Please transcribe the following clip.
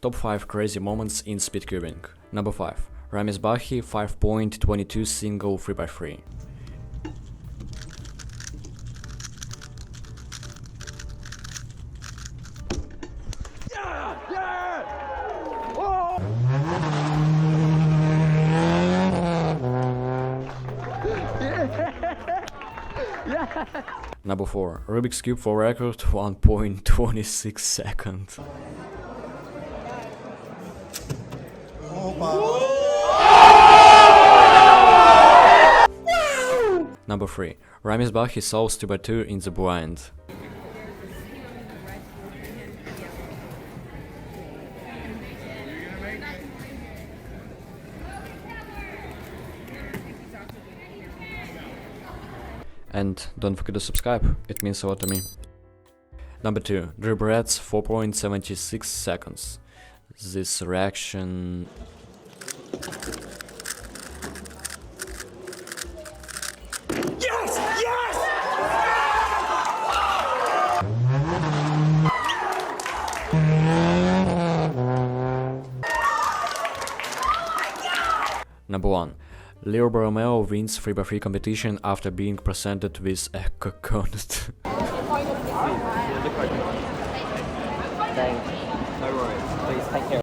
Top 5 crazy moments in speedcubing. Number 5. Ramis Bahi 5.22 single 3x3. Number 4. Rubik's Cube for record 1.26 seconds. Number 3. Ramis Bahi solves 2x2 in the blind. And don't forget to subscribe, it means a lot to me. Number 2. Drew Brett's 4.76 seconds. This reaction... Yes! Yes! Number 1. Leo Borromeo wins 3x3 competition after being presented with a coconut. Thanks. No worries. Please take care.